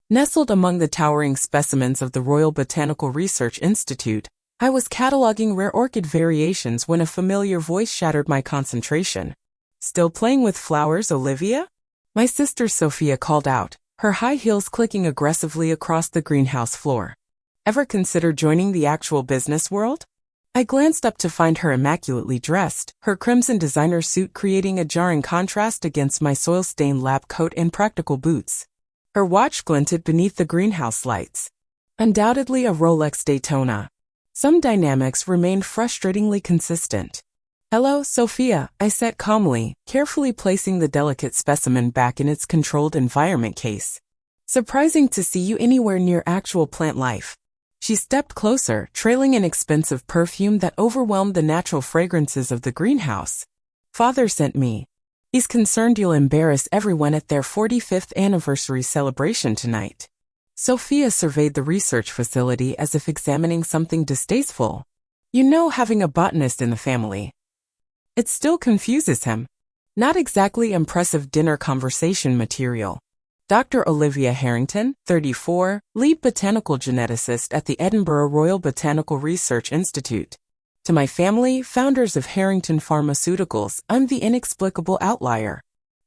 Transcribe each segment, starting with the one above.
Nestled among the towering specimens of the Royal Botanical Research Institute, I was cataloging rare orchid variations when a familiar voice shattered my concentration. "Still playing with flowers, Olivia?" My sister Sophia called out, her high heels clicking aggressively across the greenhouse floor. "Ever consider joining the actual business world?" I glanced up to find her immaculately dressed, her crimson designer suit creating a jarring contrast against my soil-stained lab coat and practical boots. Her watch glinted beneath the greenhouse lights. Undoubtedly a Rolex Daytona. Some dynamics remained frustratingly consistent. "Hello, Sophia," I said calmly, carefully placing the delicate specimen back in its controlled environment case. "Surprising to see you anywhere near actual plant life." She stepped closer, trailing an expensive perfume that overwhelmed the natural fragrances of the greenhouse. "Father sent me. He's concerned you'll embarrass everyone at their 45th anniversary celebration tonight." Sophia surveyed the research facility as if examining something distasteful. "You know, having a botanist in the family. It still confuses him. Not exactly impressive dinner conversation material." Dr. Olivia Harrington, 34, lead botanical geneticist at the Edinburgh Royal Botanical Research Institute. "To my family, founders of Harrington Pharmaceuticals, I'm the inexplicable outlier.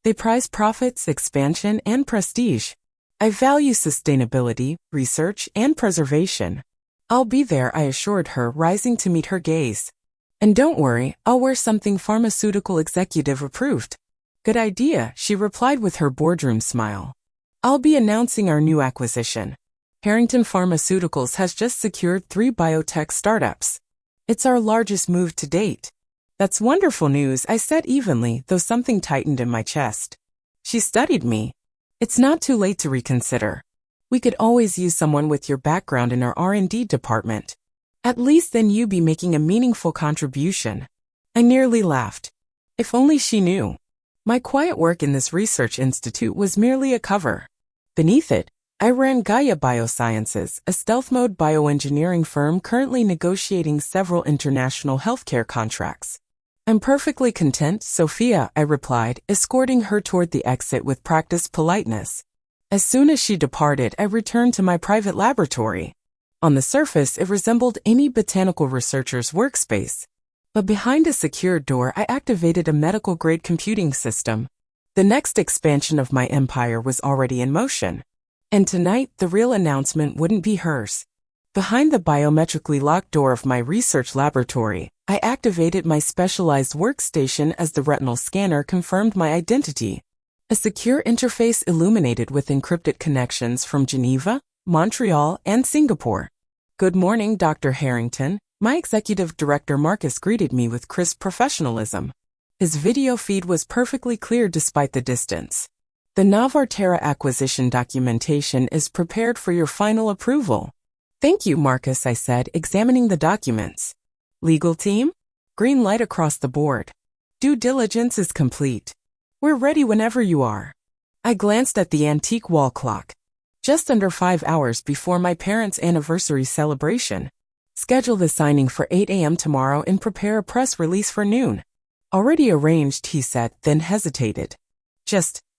They prize profits, expansion, and prestige. I value sustainability, research, and preservation." "I'll be there," I assured her, rising to meet her gaze. "And don't worry, I'll wear something pharmaceutical executive approved." "Good idea," she replied with her boardroom smile. "I'll be announcing our new acquisition. Harrington Pharmaceuticals has just secured 3 biotech startups. It's our largest move to date." "That's wonderful news," I said evenly, though something tightened in my chest. She studied me. "It's not too late to reconsider. We could always use someone with your background in our R&D department. At least then you'd be making a meaningful contribution." I nearly laughed. If only she knew. My quiet work in this research institute was merely a cover. Beneath it, I ran Gaia Biosciences, a stealth mode bioengineering firm currently negotiating several international healthcare contracts. "I'm perfectly content, Sophia," I replied, escorting her toward the exit with practiced politeness. As soon as she departed, I returned to my private laboratory. On the surface, it resembled any botanical researcher's workspace. But behind a secured door, I activated a medical-grade computing system. The next expansion of my empire was already in motion. And tonight, the real announcement wouldn't be hers. Behind the biometrically locked door of my research laboratory, I activated my specialized workstation as the retinal scanner confirmed my identity. A secure interface illuminated with encrypted connections from Geneva, Montreal, and Singapore. "Good morning, Dr. Harrington." My executive director Marcus greeted me with crisp professionalism. His video feed was perfectly clear despite the distance. "The Novarterra acquisition documentation is prepared for your final approval." "Thank you, Marcus," I said, examining the documents. "Legal team?" Green light across the board. "Due diligence is complete. We're ready whenever you are." I glanced at the antique wall clock. Just under 5 hours before my parents' anniversary celebration. "Schedule the signing for 8 a.m. tomorrow and prepare a press release for noon." "Already arranged," he said, then hesitated.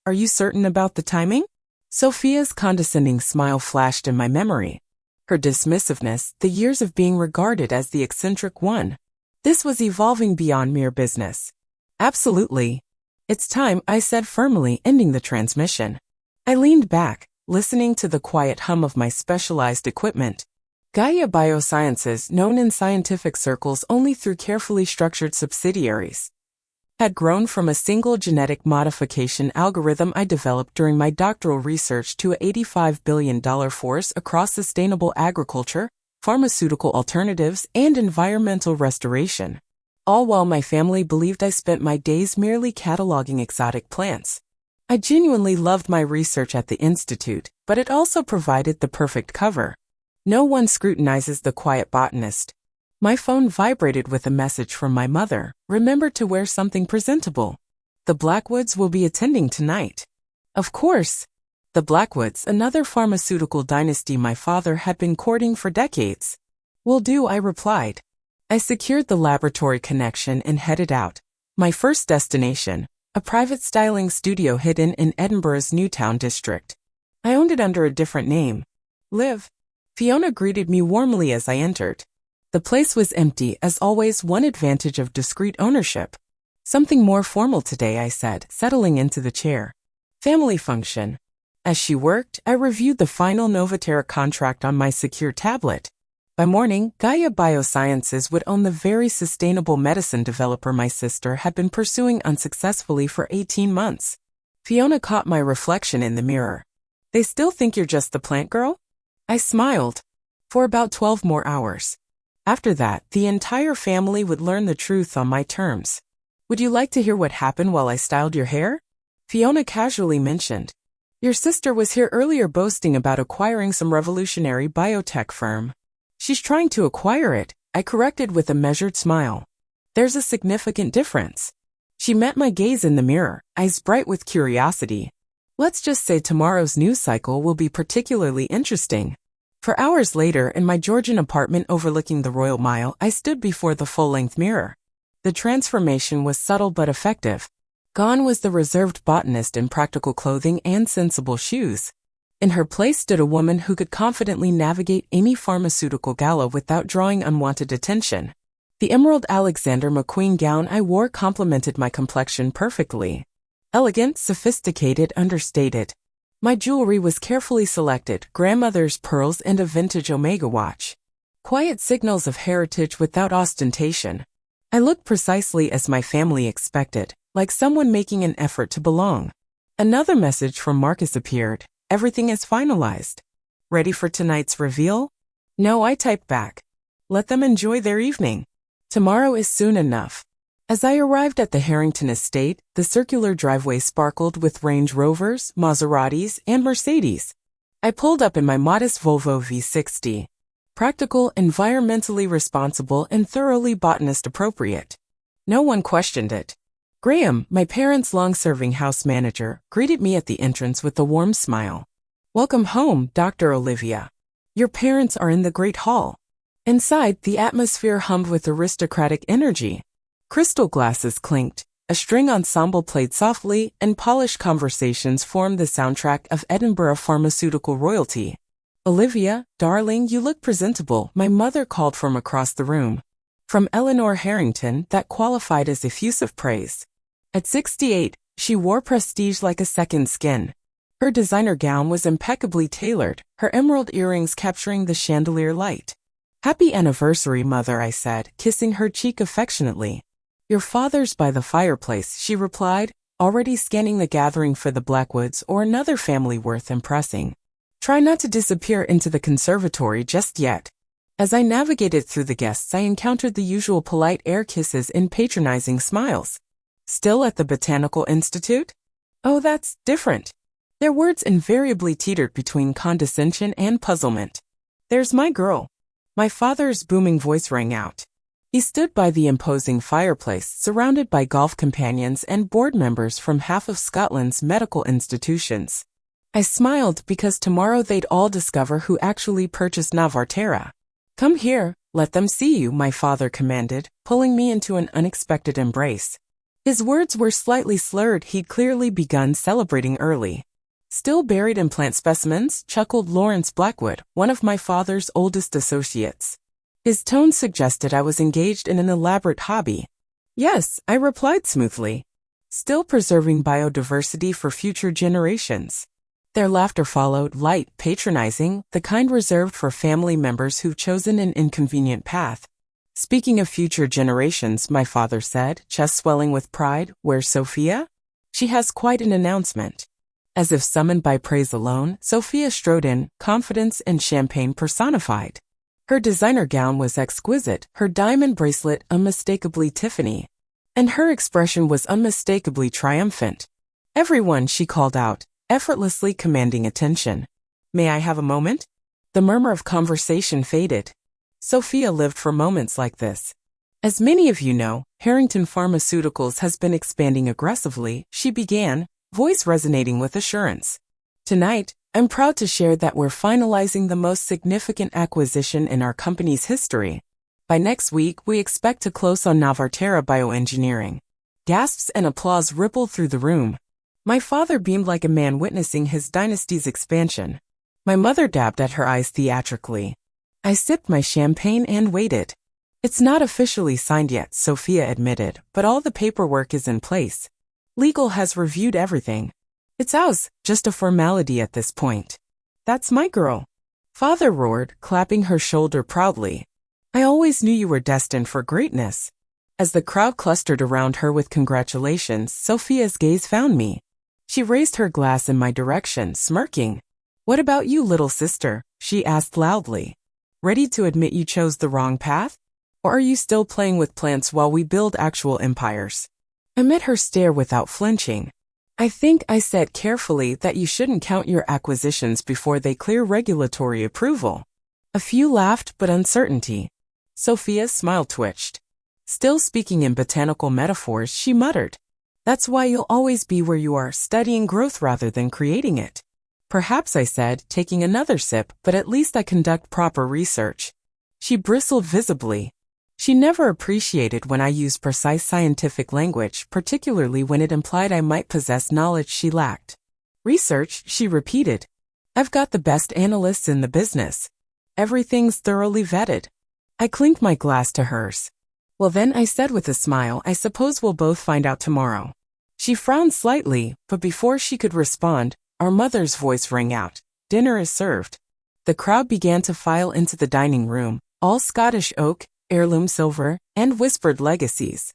Are you certain about the timing?" Sophia's condescending smile flashed in my memory. Her dismissiveness, the years of being regarded as the eccentric one. This was evolving beyond mere business. "Absolutely. It's time," I said firmly, ending the transmission. I leaned back, listening to the quiet hum of my specialized equipment. Gaia Biosciences, known in scientific circles only through carefully structured subsidiaries, had grown from a single genetic modification algorithm I developed during my doctoral research to an $85 billion force across sustainable agriculture, pharmaceutical alternatives, and environmental restoration. All while my family believed I spent my days merely cataloging exotic plants. I genuinely loved my research at the Institute, but it also provided the perfect cover. No one scrutinizes the quiet botanist. My phone vibrated with a message from my mother. "Remember to wear something presentable. The Blackwoods will be attending tonight." Of course. The Blackwoods, another pharmaceutical dynasty my father had been courting for decades. "Will do," I replied. I secured the laboratory connection and headed out. My first destination, a private styling studio hidden in Edinburgh's Newtown district. I owned it under a different name. Liv. Fiona greeted me warmly as I entered. The place was empty, as always, one advantage of discreet ownership. Something more formal today, I said, settling into the chair. Family function. As she worked, I reviewed the final Novaterra contract on my secure tablet. By morning, Gaia Biosciences would own the very sustainable medicine developer my sister had been pursuing unsuccessfully for 18 months. Fiona caught my reflection in the mirror. They still think you're just the plant girl? I smiled. For about 12 more hours. After that, the entire family would learn the truth on my terms. Would you like to hear what happened while I styled your hair? Fiona casually mentioned. Your sister was here earlier boasting about acquiring some revolutionary biotech firm. She's trying to acquire it, I corrected with a measured smile. There's a significant difference. She met my gaze in the mirror, eyes bright with curiosity. Let's just say tomorrow's news cycle will be particularly interesting. For hours later, in my Georgian apartment overlooking the Royal Mile, I stood before the full-length mirror. The transformation was subtle but effective. Gone was the reserved botanist in practical clothing and sensible shoes. In her place stood a woman who could confidently navigate any pharmaceutical gala without drawing unwanted attention. The emerald Alexander McQueen gown I wore complemented my complexion perfectly. Elegant, sophisticated, understated. My jewelry was carefully selected, grandmother's pearls and a vintage Omega watch. Quiet signals of heritage without ostentation. I looked precisely as my family expected, like someone making an effort to belong. Another message from Marcus appeared. Everything is finalized. Ready for tonight's reveal? No, I typed back. Let them enjoy their evening. Tomorrow is soon enough. As I arrived at the Harrington estate, the circular driveway sparkled with Range Rovers, Maseratis, and Mercedes. I pulled up in my modest Volvo V60. Practical, environmentally responsible, and thoroughly botanist-appropriate. No one questioned it. Graham, my parents' long-serving house manager, greeted me at the entrance with a warm smile. Welcome home, Dr. Olivia. Your parents are in the Great Hall. Inside, the atmosphere hummed with aristocratic energy. Crystal glasses clinked, a string ensemble played softly, and polished conversations formed the soundtrack of Edinburgh pharmaceutical royalty. Olivia, darling, you look presentable, my mother called from across the room. From Eleanor Harrington, that qualified as effusive praise. At 68, she wore prestige like a second skin. Her designer gown was impeccably tailored, her emerald earrings capturing the chandelier light. Happy anniversary, Mother, I said, kissing her cheek affectionately. Your father's by the fireplace, she replied, already scanning the gathering for the Blackwoods or another family worth impressing. Try not to disappear into the conservatory just yet. As I navigated through the guests, I encountered the usual polite air kisses and patronizing smiles. Still at the Botanical Institute? Oh, that's different. Their words invariably teetered between condescension and puzzlement. There's my girl. My father's booming voice rang out. He stood by the imposing fireplace, surrounded by golf companions and board members from half of Scotland's medical institutions. I smiled because tomorrow they'd all discover who actually purchased Novaterra. Come here, let them see you, my father commanded, pulling me into an unexpected embrace. His words were slightly slurred, he'd clearly begun celebrating early. Still buried in plant specimens, chuckled Lawrence Blackwood, one of my father's oldest associates. His tone suggested I was engaged in an elaborate hobby. Yes, I replied smoothly. Still preserving biodiversity for future generations. Their laughter followed, light, patronizing, the kind reserved for family members who've chosen an inconvenient path. Speaking of future generations, my father said, chest swelling with pride, where's Sophia? She has quite an announcement. As if summoned by praise alone, Sophia strode in, confidence and champagne personified. Her designer gown was exquisite, her diamond bracelet unmistakably Tiffany. And her expression was unmistakably triumphant. Everyone, she called out, effortlessly commanding attention. May I have a moment? The murmur of conversation faded. Sophia lived for moments like this. As many of you know, Harrington Pharmaceuticals has been expanding aggressively, she began, voice resonating with assurance. Tonight, I'm proud to share that we're finalizing the most significant acquisition in our company's history. By next week, we expect to close on Novaterra Bioengineering. Gasps and applause rippled through the room. My father beamed like a man witnessing his dynasty's expansion. My mother dabbed at her eyes theatrically. I sipped my champagne and waited. It's not officially signed yet, Sophia admitted, but all the paperwork is in place. Legal has reviewed everything. It's ours, just a formality at this point. That's my girl. Father roared, clapping her shoulder proudly. I always knew you were destined for greatness. As the crowd clustered around her with congratulations, Sophia's gaze found me. She raised her glass in my direction, smirking. What about you, little sister? She asked loudly. Ready to admit you chose the wrong path? Or are you still playing with plants while we build actual empires? I met her stare without flinching. I think I said carefully that you shouldn't count your acquisitions before they clear regulatory approval. A few laughed, but uncertainty. Sophia's smile twitched. Still speaking in botanical metaphors, she muttered. That's why you'll always be where you are, studying growth rather than creating it. Perhaps, I said, taking another sip, but at least I conduct proper research. She bristled visibly. She never appreciated when I used precise scientific language, particularly when it implied I might possess knowledge she lacked. Research, she repeated. I've got the best analysts in the business. Everything's thoroughly vetted. I clinked my glass to hers. Well then, I said with a smile, I suppose we'll both find out tomorrow. She frowned slightly, but before she could respond, our mother's voice rang out. Dinner is served. The crowd began to file into the dining room, all Scottish oak, heirloom silver, and whispered legacies.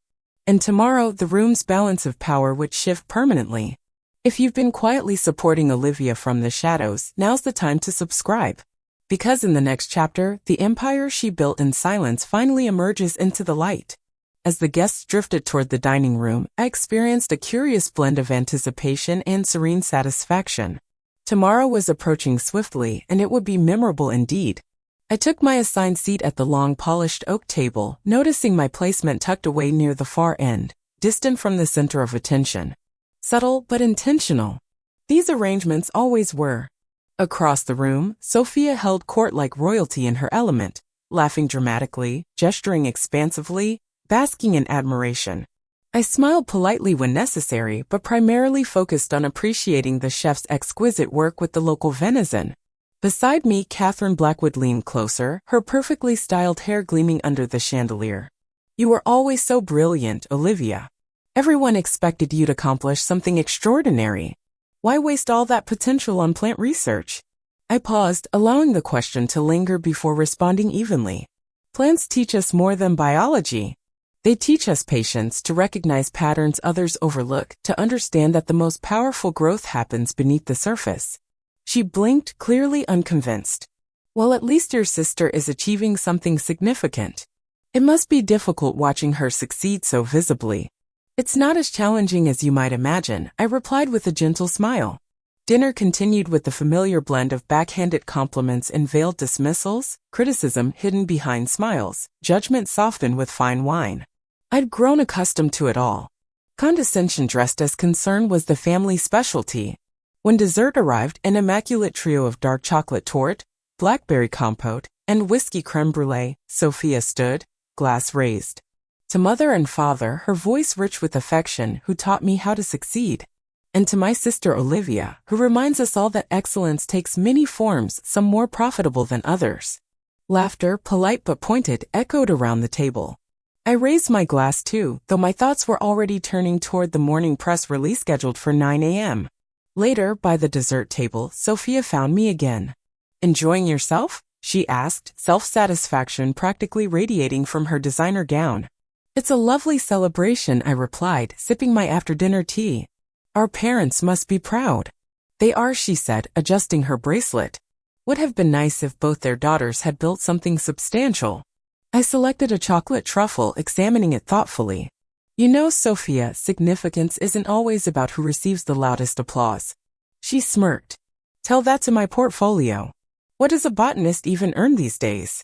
And tomorrow, the room's balance of power would shift permanently. If you've been quietly supporting Olivia from the shadows, now's the time to subscribe. Because in the next chapter, the empire she built in silence finally emerges into the light. As the guests drifted toward the dining room, I experienced a curious blend of anticipation and serene satisfaction. Tomorrow was approaching swiftly, and it would be memorable indeed. I took my assigned seat at the long polished oak table, noticing my placement tucked away near the far end, distant from the center of attention. Subtle but intentional. These arrangements always were. Across the room, Sophia held court like royalty in her element, laughing dramatically, gesturing expansively, basking in admiration. I smiled politely when necessary, but primarily focused on appreciating the chef's exquisite work with the local venison. Beside me, Catherine Blackwood leaned closer, her perfectly styled hair gleaming under the chandelier. You were always so brilliant, Olivia. Everyone expected you to accomplish something extraordinary. Why waste all that potential on plant research? I paused, allowing the question to linger before responding evenly. Plants teach us more than biology. They teach us patience, to recognize patterns others overlook, to understand that the most powerful growth happens beneath the surface. She blinked, clearly unconvinced. Well, at least your sister is achieving something significant. It must be difficult watching her succeed so visibly. It's not as challenging as you might imagine, I replied with a gentle smile. Dinner continued with the familiar blend of backhanded compliments and veiled dismissals, criticism hidden behind smiles, judgment softened with fine wine. I'd grown accustomed to it all. Condescension dressed as concern was the family specialty. When dessert arrived, an immaculate trio of dark chocolate torte, blackberry compote, and whiskey creme brulee, Sophia stood, glass raised. To mother and father, her voice rich with affection, who taught me how to succeed. And to my sister Olivia, who reminds us all that excellence takes many forms, some more profitable than others. Laughter, polite but pointed, echoed around the table. I raised my glass too, though my thoughts were already turning toward the morning press release scheduled for 9 a.m. Later, by the dessert table, Sophia found me again. Enjoying yourself? She asked, self-satisfaction practically radiating from her designer gown. It's a lovely celebration, I replied, sipping my after-dinner tea. Our parents must be proud. They are, she said, adjusting her bracelet. Would have been nice if both their daughters had built something substantial. I selected a chocolate truffle, examining it thoughtfully. You know, Sophia, significance isn't always about who receives the loudest applause. She smirked. Tell that to my portfolio. What does a botanist even earn these days?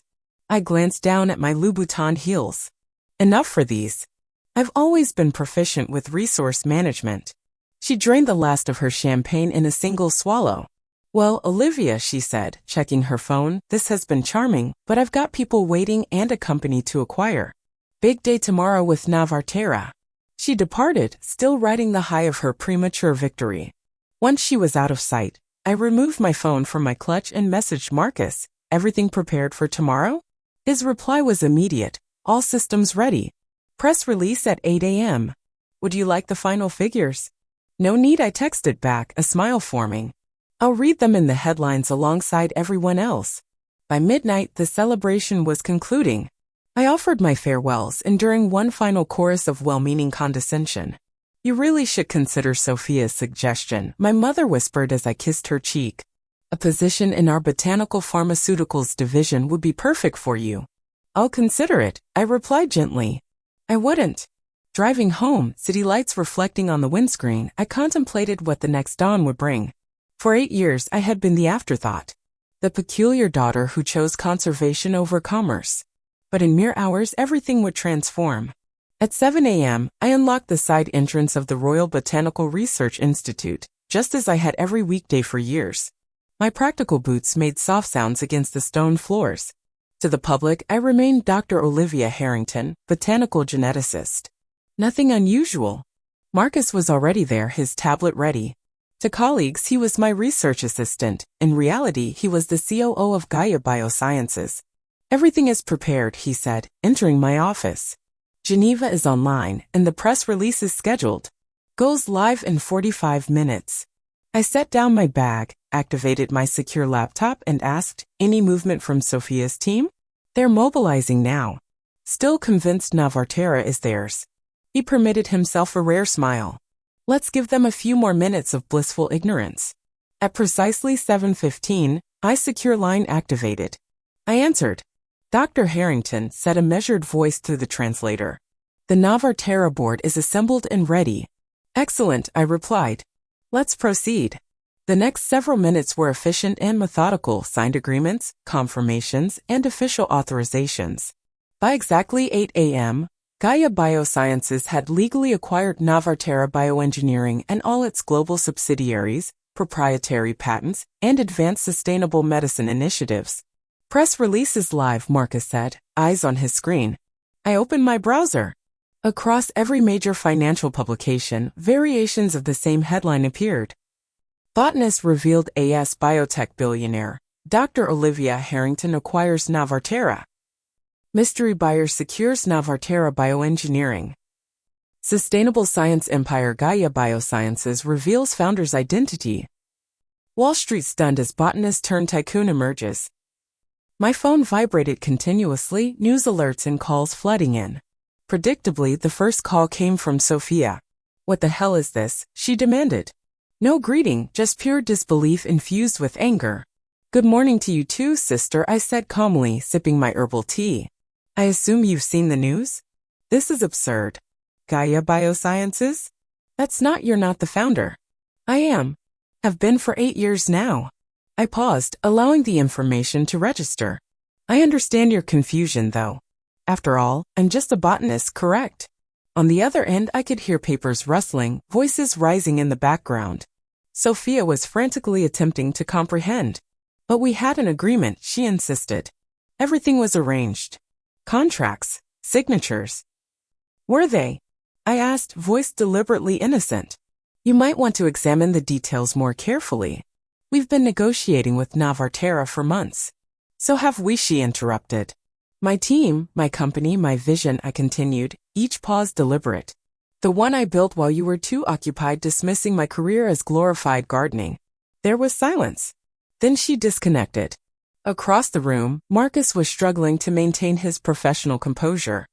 I glanced down at my Louboutin heels. Enough for these. I've always been proficient with resource management. She drained the last of her champagne in a single swallow. Well, Olivia, she said, checking her phone, this has been charming, but I've got people waiting and a company to acquire. Big day tomorrow with Navartera. She departed, still riding the high of her premature victory. Once she was out of sight, I removed my phone from my clutch and messaged Marcus, "Everything prepared for tomorrow?" His reply was immediate, "All systems ready. Press release at 8 a.m. Would you like the final figures?" "No need," I texted back, a smile forming. "I'll read them in the headlines alongside everyone else." By midnight, the celebration was concluding. I offered my farewells, enduring one final chorus of well-meaning condescension. "You really should consider Sophia's suggestion," my mother whispered as I kissed her cheek. "A position in our botanical pharmaceuticals division would be perfect for you." "I'll consider it," I replied gently. I wouldn't. Driving home, city lights reflecting on the windscreen, I contemplated what the next dawn would bring. For 8 years, I had been the afterthought, the peculiar daughter who chose conservation over commerce. But in mere hours, everything would transform. At 7 a.m., I unlocked the side entrance of the Royal Botanical Research Institute, just as I had every weekday for years. My practical boots made soft sounds against the stone floors. To the public, I remained Dr. Olivia Harrington, botanical geneticist. Nothing unusual. Marcus was already there, his tablet ready. To colleagues, he was my research assistant. In reality, he was the COO of Gaia Biosciences. "Everything is prepared," he said, entering my office. "Geneva is online, and the press release is scheduled. Goes live in 45 minutes. I set down my bag, activated my secure laptop, and asked, "Any movement from Sophia's team?" "They're mobilizing now." Still convinced Navartera is theirs. He permitted himself a rare smile. "Let's give them a few more minutes of blissful ignorance." At precisely 7:15, I secure line activated. I answered. "Dr. Harrington," said a measured voice through the translator. "The Navartera board is assembled and ready." "Excellent," I replied. "Let's proceed." The next several minutes were efficient and methodical, signed agreements, confirmations, and official authorizations. By exactly 8 a.m., Gaia Biosciences had legally acquired Navartera Bioengineering and all its global subsidiaries, proprietary patents, and advanced sustainable medicine initiatives. "Press release is live," Marcus said, eyes on his screen. I opened my browser. Across every major financial publication, variations of the same headline appeared. Botanist revealed AS biotech billionaire. Dr. Olivia Harrington acquires Navartera. Mystery buyer secures Navartera Bioengineering. Sustainable science empire Gaia Biosciences reveals founder's identity. Wall Street stunned as botanist turned tycoon emerges. My phone vibrated continuously, news alerts and calls flooding in. Predictably, the first call came from Sophia. "What the hell is this?" she demanded. No greeting, just pure disbelief infused with anger. "Good morning to you too, sister," I said calmly, sipping my herbal tea. "I assume you've seen the news? This is absurd. Gaia Biosciences? You're not the founder." "I am. Have been for 8 years now." I paused, allowing the information to register. "I understand your confusion, though. After all, I'm just a botanist, correct?" On the other end, I could hear papers rustling, voices rising in the background. Sophia was frantically attempting to comprehend. "But we had an agreement," she insisted. "Everything was arranged. Contracts, signatures." "Were they?" I asked, voice deliberately innocent. "You might want to examine the details more carefully. We've been negotiating with Navartera for months." "So have we," she interrupted. "My team, my company, my vision," I continued, each pause deliberate. "The one I built while you were too occupied dismissing my career as glorified gardening." There was silence. Then she disconnected. Across the room, Marcus was struggling to maintain his professional composure.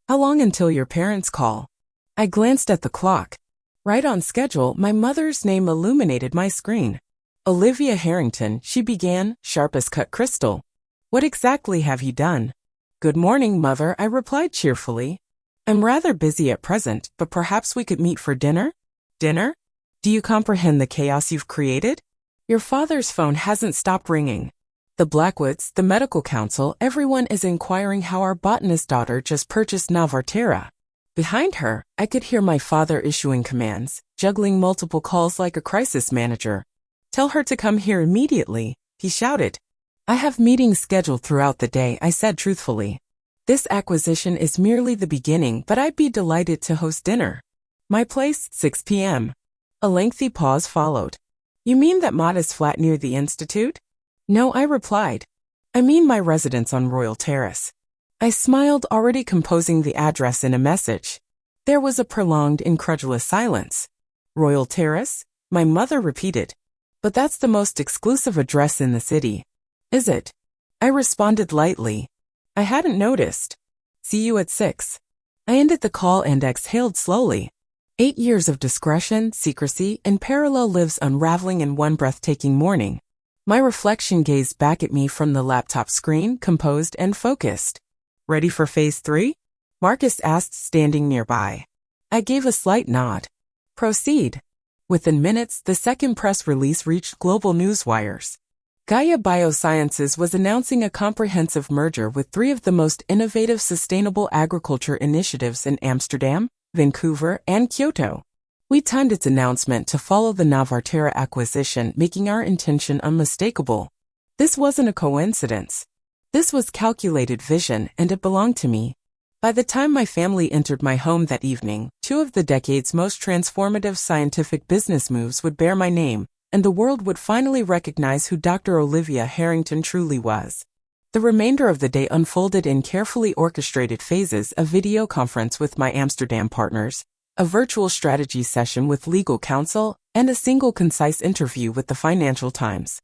"How long until your parents call?" I glanced at the clock. Right on schedule, my mother's name illuminated my screen. "Olivia Harrington," she began, sharp as cut crystal. "What exactly have you done?" "Good morning, Mother," I replied cheerfully. "I'm rather busy at present, but perhaps we could meet for dinner?" "Dinner? Do you comprehend the chaos you've created? Your father's phone hasn't stopped ringing. The Blackwoods, the medical council, everyone is inquiring how our botanist daughter just purchased Navartera." Behind her, I could hear my father issuing commands, juggling multiple calls like a crisis manager. "Tell her to come here immediately," he shouted. "I have meetings scheduled throughout the day," I said truthfully. "This acquisition is merely the beginning, but I'd be delighted to host dinner." My place, 6 p.m. A lengthy pause followed. You mean that modest flat near the Institute? No, I replied. I mean my residence on Royal Terrace. I smiled, already composing the address in a message. There was a prolonged, incredulous silence. Royal Terrace? My mother repeated. But that's the most exclusive address in the city. Is it? I responded lightly. I hadn't noticed. See you at 6. I ended the call and exhaled slowly. 8 years of discretion, secrecy, and parallel lives unraveling in one breathtaking morning. My reflection gazed back at me from the laptop screen, composed and focused. Ready for phase 3? Marcus asked, standing nearby. I gave a slight nod. Proceed. Within minutes, the second press release reached global newswires. Gaia Biosciences was announcing a comprehensive merger with 3 of the most innovative sustainable agriculture initiatives in Amsterdam, Vancouver, and Kyoto. We timed its announcement to follow the Novarterra acquisition, making our intention unmistakable. This wasn't a coincidence. This was calculated vision, and it belonged to me. By the time my family entered my home that evening, 2 of the decade's most transformative scientific business moves would bear my name, and the world would finally recognize who Dr. Olivia Harrington truly was. The remainder of the day unfolded in carefully orchestrated phases: a video conference with my Amsterdam partners, a virtual strategy session with legal counsel, and a single concise interview with the Financial Times.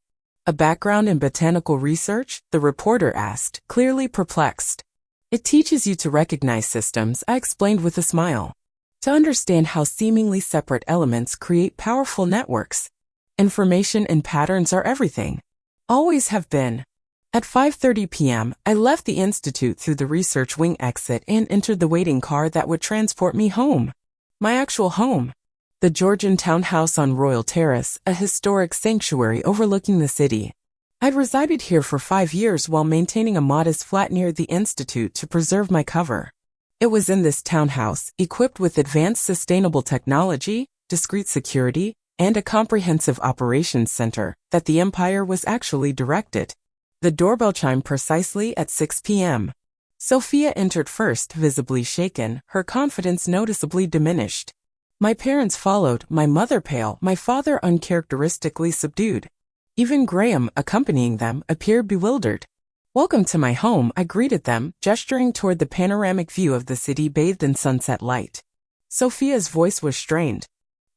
A background in botanical research? The reporter asked, clearly perplexed. It teaches you to recognize systems, I explained with a smile. To understand how seemingly separate elements create powerful networks. Information and patterns are everything. Always have been. At 5:30 p.m., I left the Institute through the research wing exit and entered the waiting car that would transport me home. My actual home. The Georgian townhouse on Royal Terrace, a historic sanctuary overlooking the city. I'd resided here for 5 years while maintaining a modest flat near the Institute to preserve my cover. It was in this townhouse, equipped with advanced sustainable technology, discreet security, and a comprehensive operations center, that the empire was actually directed. The doorbell chimed precisely at 6 p.m. Sophia entered first, visibly shaken, her confidence noticeably diminished. My parents followed, my mother pale, my father uncharacteristically subdued. Even Graham, accompanying them, appeared bewildered. Welcome to my home, I greeted them, gesturing toward the panoramic view of the city bathed in sunset light. Sophia's voice was strained.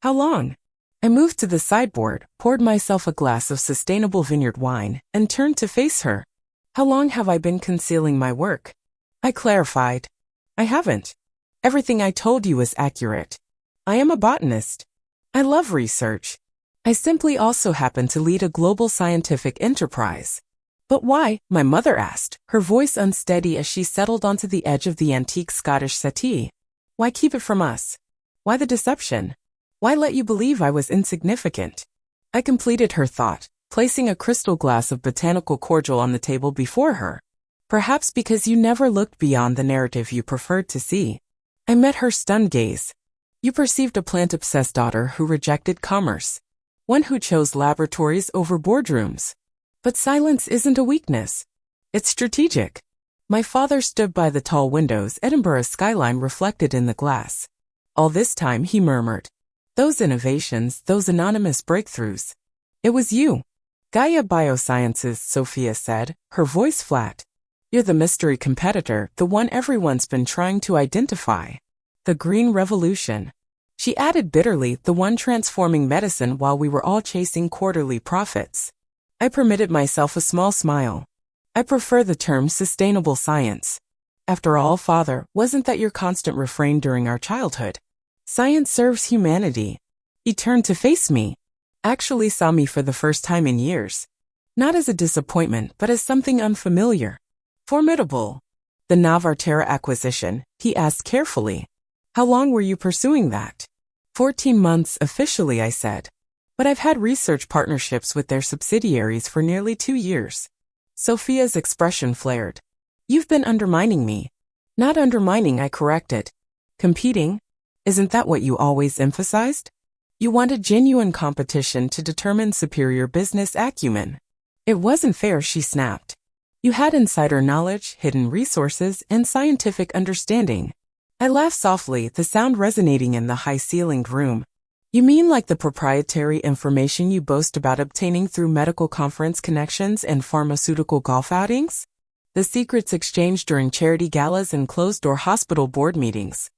How long? I moved to the sideboard, poured myself a glass of sustainable vineyard wine, and turned to face her. How long have I been concealing my work? I clarified. I haven't. Everything I told you is accurate. I am a botanist. I love research. I simply also happen to lead a global scientific enterprise. But why? My mother asked, her voice unsteady as she settled onto the edge of the antique Scottish settee. Why keep it from us? Why the deception? Why let you believe I was insignificant? I completed her thought, placing a crystal glass of botanical cordial on the table before her. Perhaps because you never looked beyond the narrative you preferred to see. I met her stunned gaze. You perceived a plant-obsessed daughter who rejected commerce. One who chose laboratories over boardrooms. But silence isn't a weakness. It's strategic. My father stood by the tall windows, Edinburgh's skyline reflected in the glass. All this time, he murmured. Those innovations, those anonymous breakthroughs. It was you. Gaia Biosciences, Sophia said, her voice flat. You're the mystery competitor, the one everyone's been trying to identify. The Green Revolution. She added bitterly, the one transforming medicine while we were all chasing quarterly profits. I permitted myself a small smile. I prefer the term sustainable science. After all, Father, wasn't that your constant refrain during our childhood? Science serves humanity. He turned to face me. Actually saw me for the first time in years. Not as a disappointment, but as something unfamiliar. Formidable. The Novarterra acquisition, he asked carefully. How long were you pursuing that? 14 months officially, I said. But I've had research partnerships with their subsidiaries for nearly 2 years. Sophia's expression flared. You've been undermining me. Not undermining, I corrected. Competing? Isn't that what you always emphasized? You wanted genuine competition to determine superior business acumen. It wasn't fair, she snapped. You had insider knowledge, hidden resources, and scientific understanding. I laughed softly, the sound resonating in the high-ceilinged room. You mean like the proprietary information you boast about obtaining through medical conference connections and pharmaceutical golf outings? The secrets exchanged during charity galas and closed-door hospital board meetings.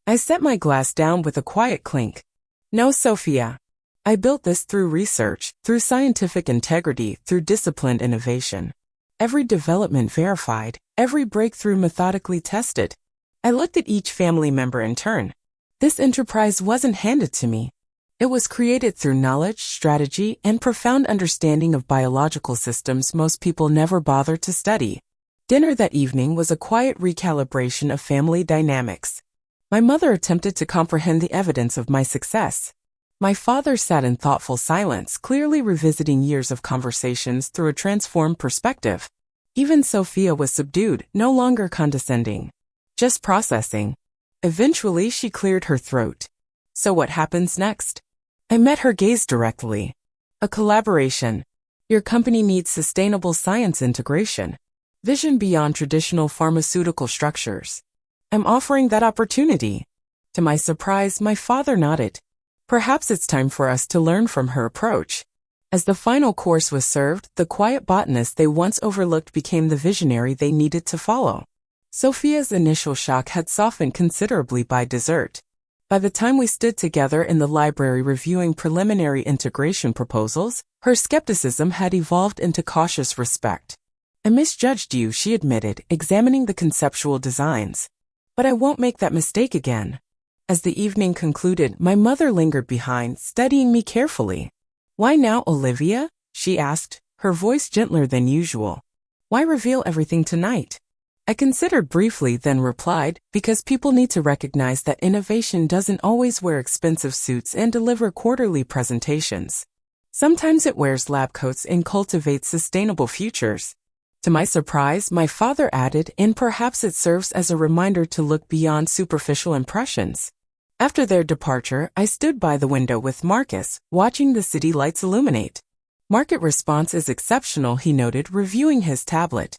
I set my glass down with a quiet clink. No, Sophia. I built this through research, through scientific integrity, through disciplined innovation. Every development verified, every breakthrough methodically tested. I looked at each family member in turn. This enterprise wasn't handed to me. It was created through knowledge, strategy, and profound understanding of biological systems most people never bother to study. Dinner that evening was a quiet recalibration of family dynamics. My mother attempted to comprehend the evidence of my success. My father sat in thoughtful silence, clearly revisiting years of conversations through a transformed perspective. Even Sophia was subdued, no longer condescending. Just processing. Eventually, she cleared her throat. So what happens next? I met her gaze directly. A collaboration. Your company needs sustainable science integration. Vision beyond traditional pharmaceutical structures. I'm offering that opportunity. To my surprise, my father nodded. Perhaps it's time for us to learn from her approach. As the final course was served, the quiet botanist they once overlooked became the visionary they needed to follow. Sophia's initial shock had softened considerably by dessert. By the time we stood together in the library reviewing preliminary integration proposals, her skepticism had evolved into cautious respect. I misjudged you, she admitted, examining the conceptual designs. But I won't make that mistake again. As the evening concluded, my mother lingered behind, studying me carefully. Why now, Olivia? She asked, her voice gentler than usual. Why reveal everything tonight? I considered briefly, then replied, because people need to recognize that innovation doesn't always wear expensive suits and deliver quarterly presentations. Sometimes it wears lab coats and cultivates sustainable futures. To my surprise, my father added, and perhaps it serves as a reminder to look beyond superficial impressions. After their departure, I stood by the window with Marcus, watching the city lights illuminate. Market response is exceptional, he noted, reviewing his tablet.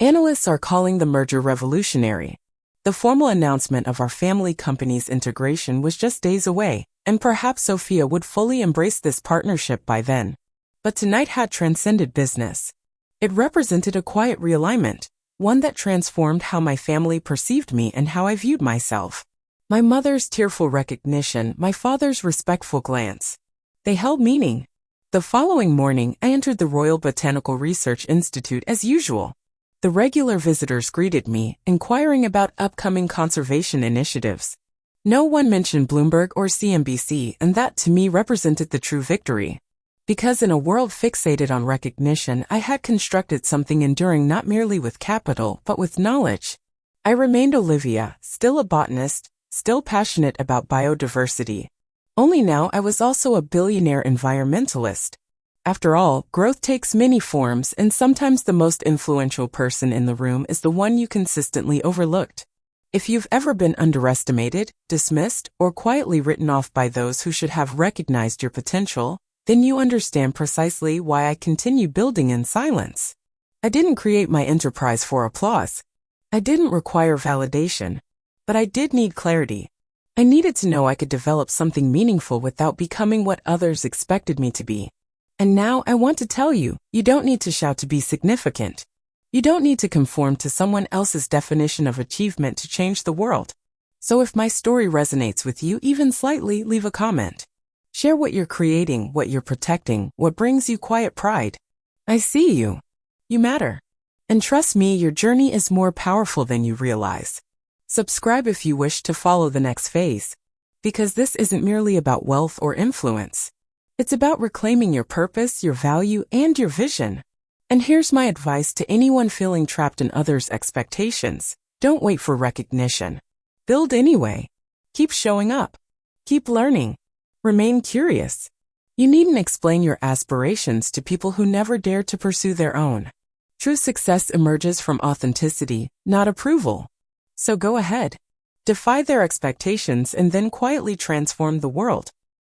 Analysts are calling the merger revolutionary. The formal announcement of our family company's integration was just days away, and perhaps Sophia would fully embrace this partnership by then. But tonight had transcended business. It represented a quiet realignment, one that transformed how my family perceived me and how I viewed myself. My mother's tearful recognition, my father's respectful glance. They held meaning. The following morning, I entered the Royal Botanical Research Institute as usual. The regular visitors greeted me, inquiring about upcoming conservation initiatives. No one mentioned Bloomberg or CNBC, and that to me represented the true victory. Because in a world fixated on recognition, I had constructed something enduring not merely with capital, but with knowledge. I remained Olivia, still a botanist, still passionate about biodiversity. Only now I was also a billionaire environmentalist. After all, growth takes many forms, and sometimes the most influential person in the room is the one you consistently overlooked. If you've ever been underestimated, dismissed, or quietly written off by those who should have recognized your potential, then you understand precisely why I continue building in silence. I didn't create my enterprise for applause. I didn't require validation. But I did need clarity. I needed to know I could develop something meaningful without becoming what others expected me to be. And now I want to tell you, you don't need to shout to be significant. You don't need to conform to someone else's definition of achievement to change the world. So if my story resonates with you even slightly, leave a comment. Share what you're creating, what you're protecting, what brings you quiet pride. I see you. You matter. And trust me, your journey is more powerful than you realize. Subscribe if you wish to follow the next phase. Because this isn't merely about wealth or influence. It's about reclaiming your purpose, your value, and your vision. And here's my advice to anyone feeling trapped in others' expectations. Don't wait for recognition. Build anyway. Keep showing up. Keep learning. Remain curious. You needn't explain your aspirations to people who never dare to pursue their own. True success emerges from authenticity, not approval. So go ahead. Defy their expectations and then quietly transform the world.